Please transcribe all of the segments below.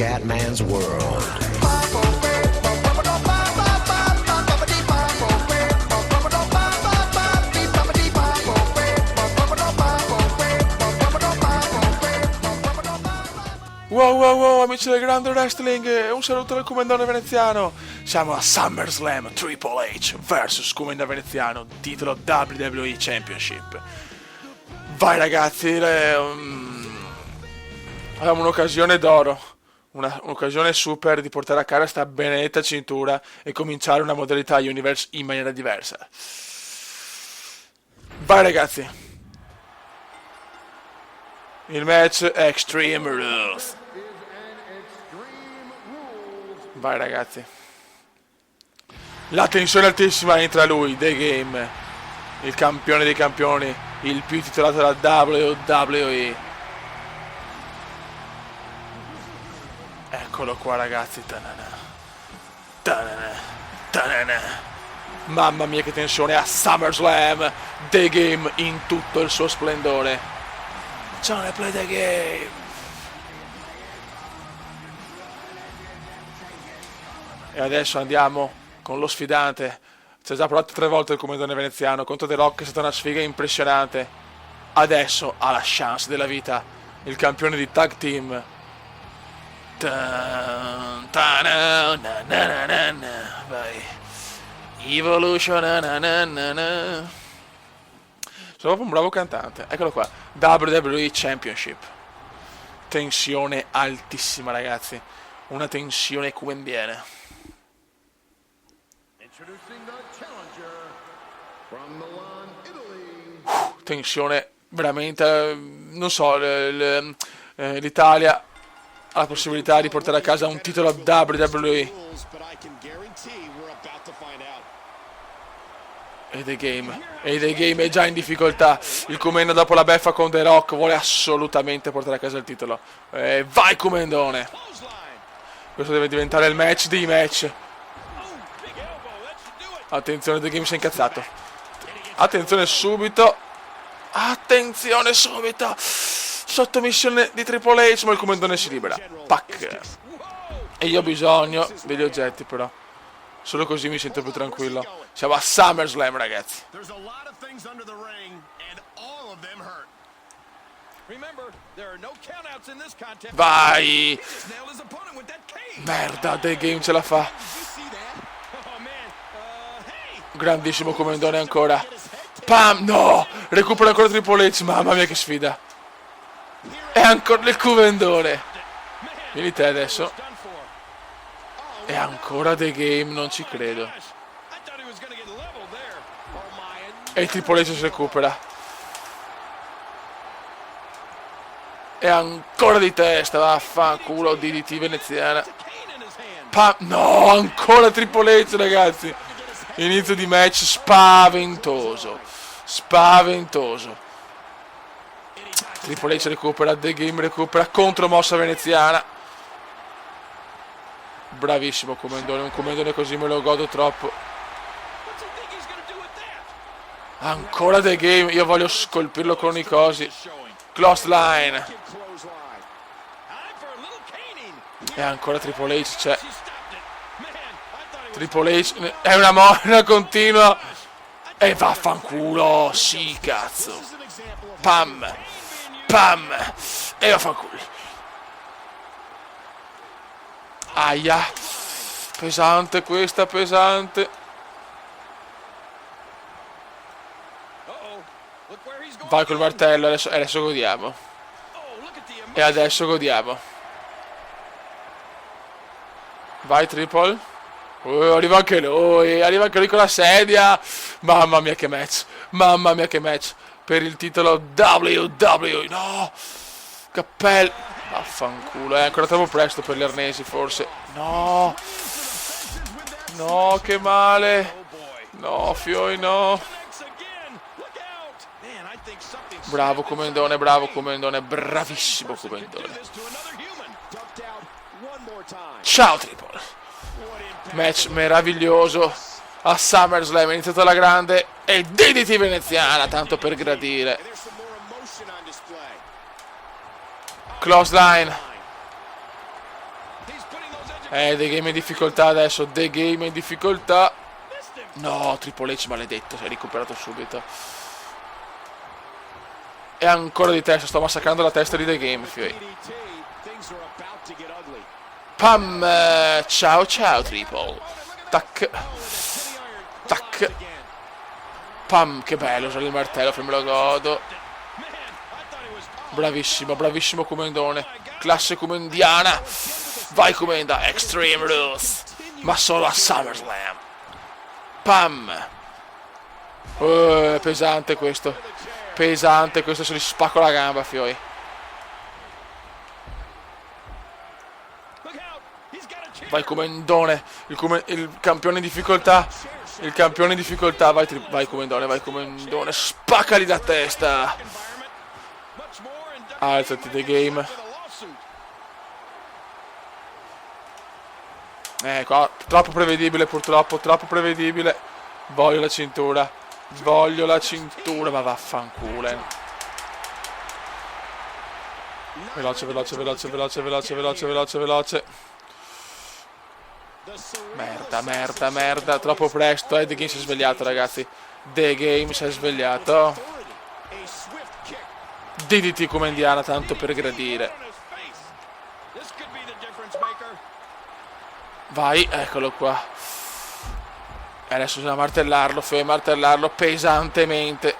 Scatman's World. Wow, amici del Grande Wrestling, un saluto dal Comandante Veneziano. Siamo a SummerSlam, Triple H vs Comandante Veneziano, titolo WWE Championship. Vai ragazzi, abbiamo un'occasione d'oro, un'occasione super di portare a casa sta benedetta cintura e cominciare una modalità Universe in maniera diversa. Vai ragazzi, il match è Extreme Rules. Vai ragazzi, la tensione altissima entra lui, The Game, il campione dei campioni, il più titolato della WWE. Eccolo qua ragazzi. Mamma mia che tensione a SummerSlam, The Game in tutto il suo splendore. Johnny play the game. E adesso andiamo con lo sfidante. Ci ha già provato 3 volte il comandante veneziano contro The Rock, è stata una sfiga impressionante. Adesso ha la chance della vita, il campione di tag team. Vai. Evolution. Sono proprio un bravo cantante. Eccolo qua, WWE Championship. Tensione altissima ragazzi, una tensione come viene. Tensione veramente, non so, l'Italia ha la possibilità di portare a casa un titolo WWE. E The Game è già in difficoltà. Il Comendo dopo la beffa con The Rock vuole assolutamente portare a casa il titolo. Vai Comendone, questo deve diventare il match dei match. Attenzione, The Game si è incazzato. Attenzione subito. Sottomissione di Triple H, ma il Comendone si libera. Pac. E io ho bisogno degli oggetti però. Solo così mi sento più tranquillo. Siamo a SummerSlam ragazzi. Vai. Merda, The Game ce la fa. Grandissimo Comendone ancora. Pam, no! Recupera ancora Triple H, mamma mia che sfida. E ancora il Comendone. Vieni te adesso. E ancora The Game, non ci credo. E il Triple H si recupera. E ancora di testa, vaffanculo, DDT veneziana. Pam, no, ancora Triple H ragazzi. Inizio di match spaventoso. Triple H recupera, The Game recupera, contromossa veneziana. Bravissimo Comendone, un Comendone così me lo godo troppo. Ancora The Game, io voglio scolpirlo con i cosi. Close line. E ancora Triple H c'è. Triple H è una morna continua. E vaffanculo, sì cazzo. Pam. E vaffanculo. Aia. Pesante questa, pesante. Vai col martello, adesso godiamo. E adesso godiamo. Vai Triple. Arriva anche lui con la sedia. Mamma mia che match. Per il titolo WWE. No. Cappello. Vaffanculo, è ancora troppo presto per gli arnesi forse. No, che male. No, Fioi, no. Bravo Comendone, bravissimo Comendone. Ciao Triple. Match meraviglioso a SummerSlam, è iniziata la grande e DDT veneziana, tanto per gradire. Close line. The Game in difficoltà adesso. The Game in difficoltà. No, Triple H maledetto, si è recuperato subito. E ancora di testa, sto massacrando la testa di The Game, figli. Pam! Ciao ciao Triple. Tac. Tac. Pam, che bello, usare il martello, me lo godo. Bravissimo, bravissimo Comendone. Classe comendiana. Vai Comenda, Extreme Rules. Ma solo a SummerSlam. Pam. Pesante questo. Pesante questo, se gli spacco la gamba, fioi. Vai Comendone. Il campione in difficoltà. Il campione in difficoltà. Vai Comendone, vai Comendone. Spaccali la testa. Alzati The Game. Qua troppo prevedibile purtroppo, troppo prevedibile. Voglio la cintura. Voglio la cintura, ma vaffanculo. Veloce, veloce, veloce, veloce, veloce, veloce, veloce, veloce. Merda, merda, merda. Troppo presto, The Game si è svegliato, ragazzi. The Game si è svegliato. DDT come indiana, tanto per gradire. Vai, eccolo qua. E adesso bisogna martellarlo pesantemente.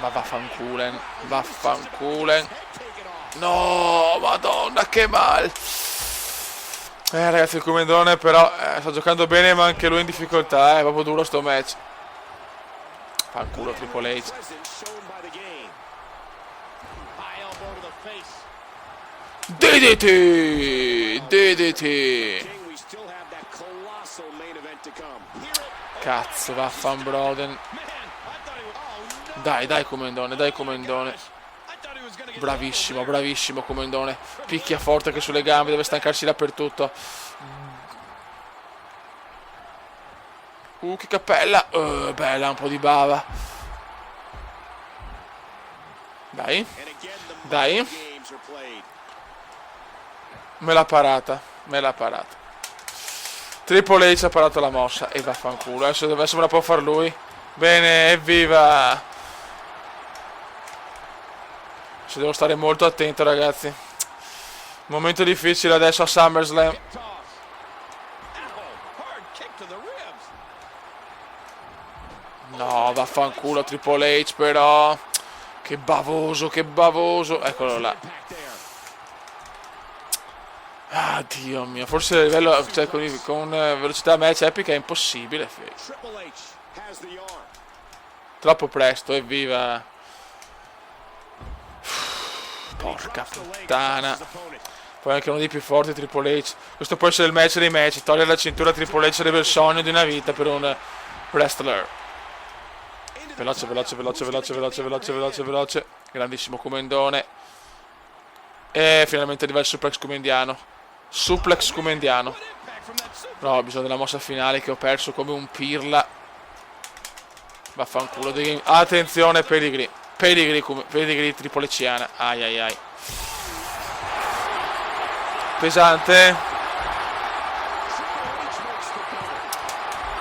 Ma vaffanculen, vaffanculen. No, madonna, che mal. Ragazzi, il Comendone però sta giocando bene, ma anche lui in difficoltà, è proprio duro sto match. Fanculo Triple H. DDT! DDT! Cazzo, vaffan Dai, dai Comendone, dai Comendone. Bravissimo, bravissimo Comendone. Picchia forte che sulle gambe, deve stancarsi dappertutto. Che cappella. Bella, un po' di bava. Dai. Dai. Me l'ha parata, me l'ha parata. Triple H ha parato la mossa e vaffanculo. Adesso me la può far lui. Bene, evviva. Ci devo stare molto attento, ragazzi. Momento difficile adesso a SummerSlam. No, vaffanculo Triple H però. Che bavoso, che bavoso. Eccolo là. Ah, Dio mio, forse a livello, cioè, con velocità match epica è impossibile. Troppo presto, evviva. Porca puttana. Poi anche uno dei più forti, Triple H. Questo può essere il match dei match. Togliere la cintura a Triple H sarebbe il sogno di una vita per un wrestler. Veloce, veloce, veloce, veloce, veloce, veloce, veloce, veloce. Grandissimo Comendone. E finalmente arriva il suplex comendiano. Suplex comendiano. No, ho bisogno della mossa finale che ho perso come un pirla. Vaffanculo. Attenzione, Pedigree. Pedigree tripoliciana. Ai ai ai. Pesante.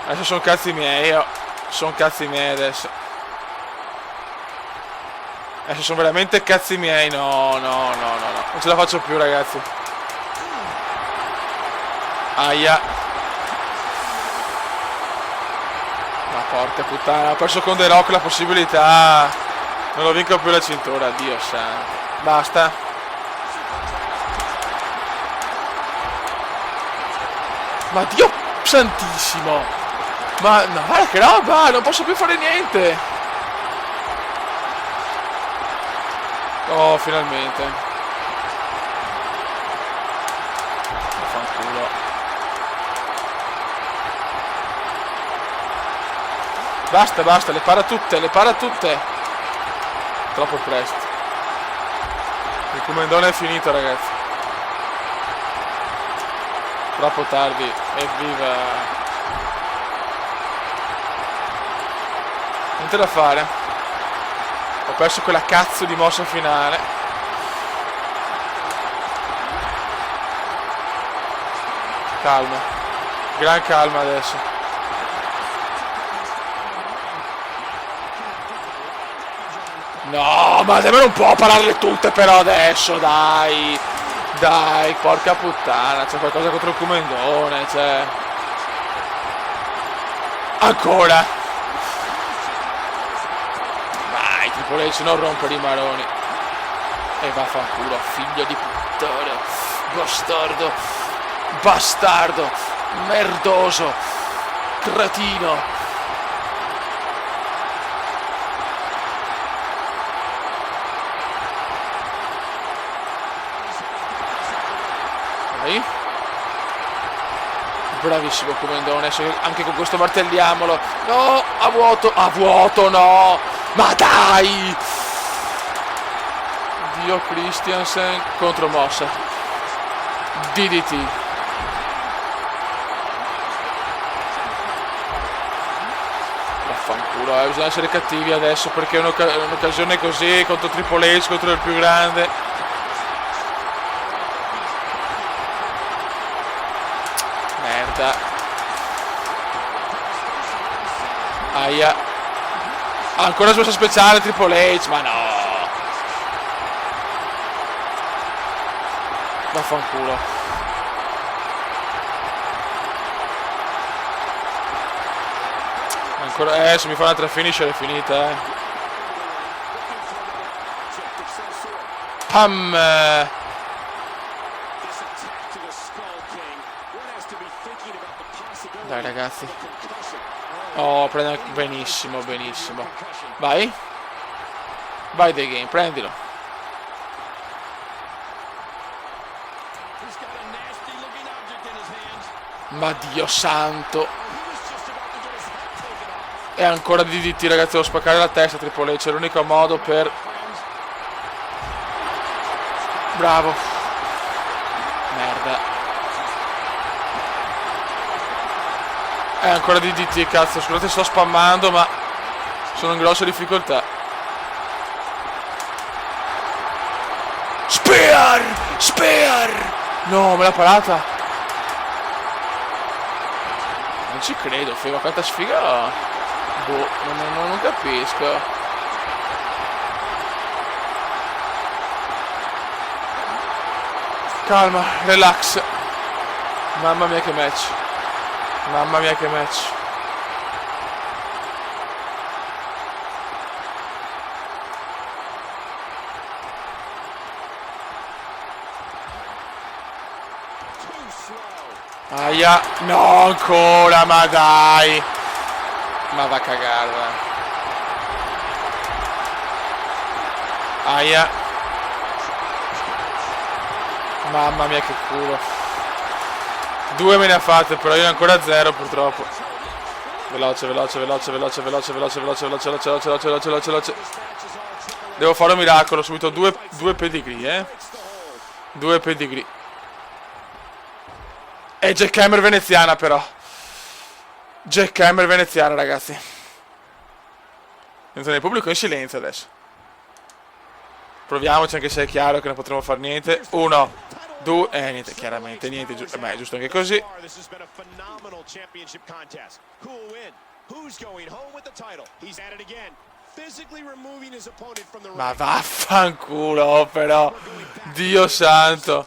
Adesso sono cazzi miei. Sono cazzi miei adesso. Adesso sono veramente cazzi miei. No, no, no, no, no. Non ce la faccio più, ragazzi. Aia. Ma porca puttana. Ho perso con The Rock la possibilità. Non lo vinco più la cintura. Dio santo. Basta. Ma Dio santissimo. Ma no, guarda che roba. Non posso più fare niente. Oh, finalmente. Fanculo. Basta, basta, le para tutte, le para tutte. Troppo presto. Il Comendone è finito, ragazzi. Troppo tardi. Evviva. Niente da fare. Ho perso quella cazzo di mossa finale. Calma. Gran calma adesso. No, ma nemmeno non può pararle tutte però adesso, dai. Dai, porca puttana, c'è qualcosa contro il Comendone, cioè. Ancora. Vai, Triple H, non rompere i maroni. E vaffanculo, figlio di puttana. Bastardo. Bastardo. Merdoso. Cretino. Vai. Bravissimo Comendone, anche con questo martelliamolo. No, a vuoto no. Ma dai. Dio, Christiansen contro mossa. DDT. Vaffanculo, bisogna essere cattivi adesso perché è un'occasione così contro Triple H, contro il più grande. Merda. Aia. Ancora smossa speciale Triple H, ma no. Vaffanculo. Ancora, se mi fa un'altra finisher è finita, Pam. Dai ragazzi. Oh, prende benissimo, benissimo. Vai. Vai The Game, prendilo. Ma Dio santo. E ancora DDT ragazzi, devo spaccare la testa Triple H, è l'unico modo per... Bravo. Merda. E ancora DDT, cazzo, scusate sto spammando ma sono in grossa difficoltà. Spear! Spear! No, me l'ha parata. Non ci credo, figa, quanta sfiga. Boh, non capisco. Calma, relax. Mamma mia che match. Mamma mia che match. Aia, no ancora, ma dai. Ma va a cagare. Aia. Mamma mia che culo. 2 me ne ha fatte, però io ancora 0 purtroppo. Veloce, veloce, veloce, veloce, veloce, veloce, veloce, veloce, veloce, veloce, veloce, veloce, veloce, veloce. Devo fare un miracolo, subito 2 pedigree, 2 pedigree. E Jackhammer veneziana però. Jackhammer veneziana ragazzi. Entra nel pubblico in silenzio adesso. Proviamoci anche se è chiaro che non potremo fare niente. 1, 2, niente, chiaramente niente, beh, è giusto anche così. Ma vaffanculo però. Dio santo.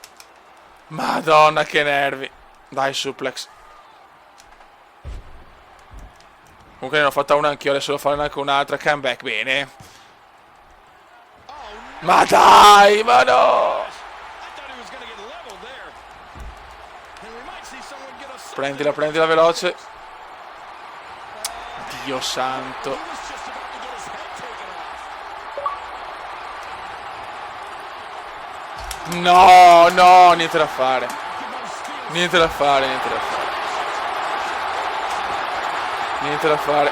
Madonna che nervi. Dai suplex. Comunque ne ho fatta una anch'io, adesso devo fare anche un'altra. Comeback, bene. Ma dai, ma no. Prendila, prendila veloce. Dio santo. No, no, niente da fare. Niente da fare, niente da fare. Niente da fare.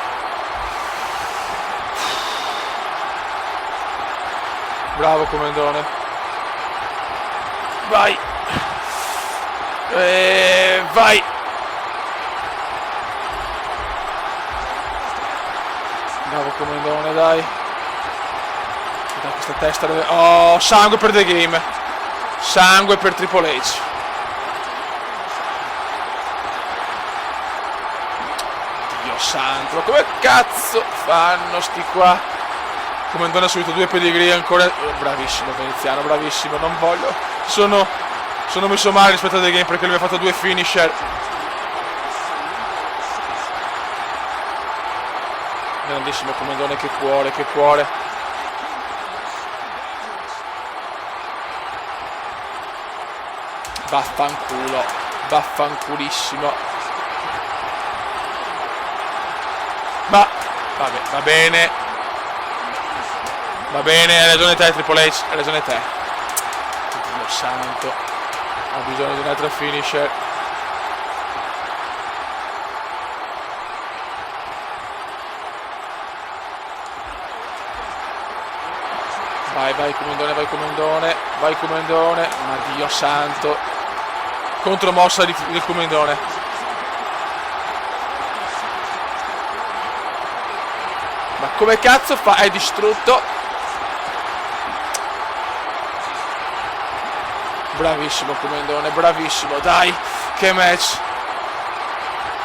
Bravo Comendone. Vai. Vai. Bravo Comendone, dai. Dai questa testa deve... Oh, sangue per The Game. Sangue per Triple H. santo, ma come cazzo fanno sti qua? Comandone ha subito 2 pedigree ancora. Bravissimo veneziano, bravissimo. Non voglio. Sono messo male rispetto a The Game perché lui ha fatto 2 finisher. Grandissimo comandone, che cuore, che cuore. Vaffanculo, vaffanculissimo. Ma vabbè, va bene. Va bene, hai ragione te Triple H, hai ragione te. Dio santo. Ha bisogno di un'altra finisher. Vai, vai comandone, vai comandone, vai comandone. Ma Dio santo. Contromossa del comandone. Ma come cazzo fa? È distrutto. Bravissimo comandone, bravissimo. Dai, che match.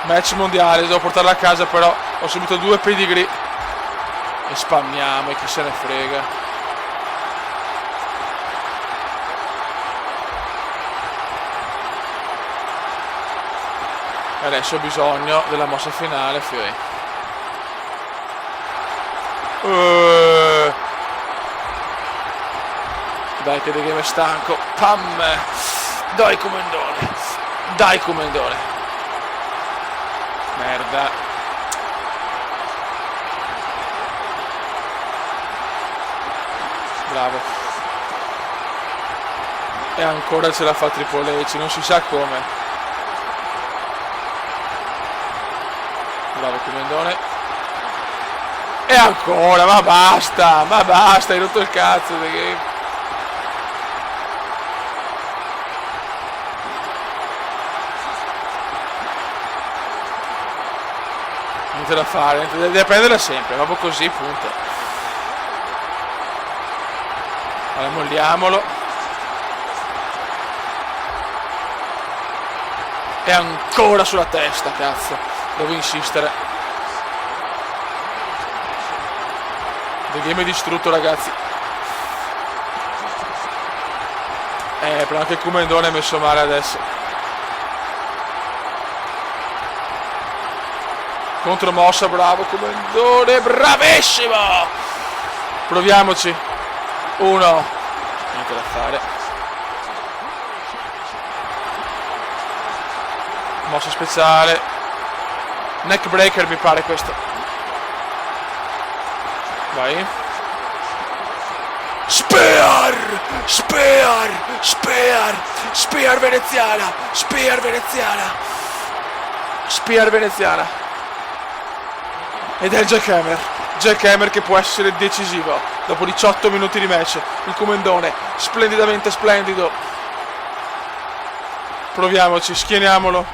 Match mondiale, devo portarla a casa però. Ho subito 2 pedigree. E spammiamo e chi se ne frega. Adesso ho bisogno della mossa finale, Fury. Dai che The Game è stanco. Pam! Dai comandone. Dai comandone. Merda. Bravo. E ancora ce la fa Triple H, non si sa come. Bravo comandone. E ancora, ma basta, hai rotto il cazzo The Game. Niente da fare, deve prenderla sempre, proprio così, punto. Allora molliamolo. E ancora sulla testa, cazzo. Devo insistere. The Game è distrutto, ragazzi. Però anche il comandone è messo male adesso. Contromossa, bravo comandone, bravissimo! Proviamoci. 1. Niente da fare. Mossa speciale. Neck breaker mi pare questo. Vai. Spear! Spear! Spear! Spear veneziana! Spear veneziana! Spear veneziana! Ed è il Jackhammer. Jackhammer che può essere decisivo. Dopo 18 minuti di match. Il comandone. Splendidamente splendido. Proviamoci. Schieniamolo.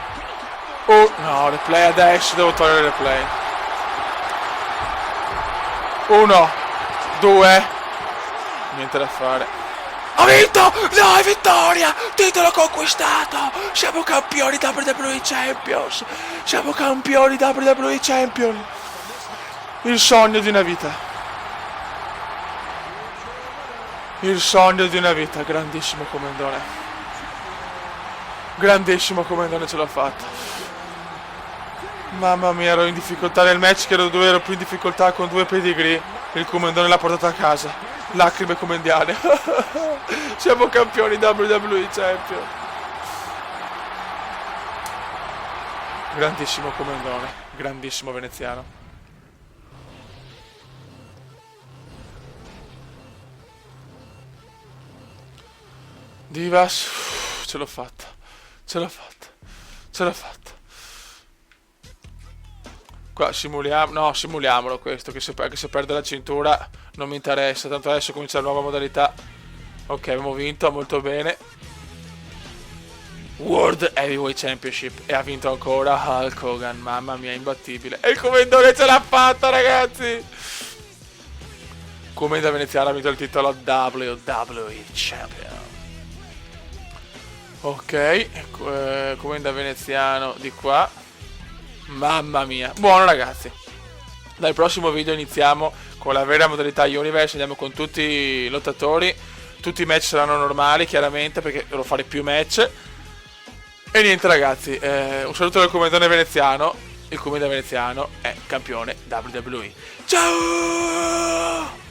Oh, no, replay adesso. Devo togliere il replay. 1. 2. Niente da fare. Ha vinto! Dai, vittoria! Titolo conquistato! Siamo campioni WWE Champions! Siamo campioni WWE Champions! Il sogno di una vita. Il sogno di una vita. Grandissimo comandone. Grandissimo comandone, ce l'ho fatta. Mamma mia, ero in difficoltà nel match, che ero più in difficoltà con 2 pedigree. Il comandone l'ha portato a casa. Lacrime comendiane. Siamo campioni WWE Champion. Grandissimo comandone. Grandissimo veneziano. Divas, ce l'ho fatta, ce l'ho fatta, ce l'ho fatta. Qua simuliamo, no, simuliamolo questo, che se perde la cintura non mi interessa, tanto adesso comincia la nuova modalità. Ok, abbiamo vinto, molto bene. World Heavyweight Championship, e ha vinto ancora Hulk Hogan, mamma mia, imbattibile. E il commendatore ce l'ha fatta, ragazzi! Commenda veneziano ha vinto il titolo WWE Champion. Ok, comenda veneziano di qua. Mamma mia. Buono ragazzi. Dal prossimo video iniziamo con la vera modalità Universe, andiamo con tutti i lottatori. Tutti i match saranno normali chiaramente perché devo fare più match. E niente ragazzi, un saluto dal commendatore veneziano. Il commendatore veneziano è campione WWE. Ciao!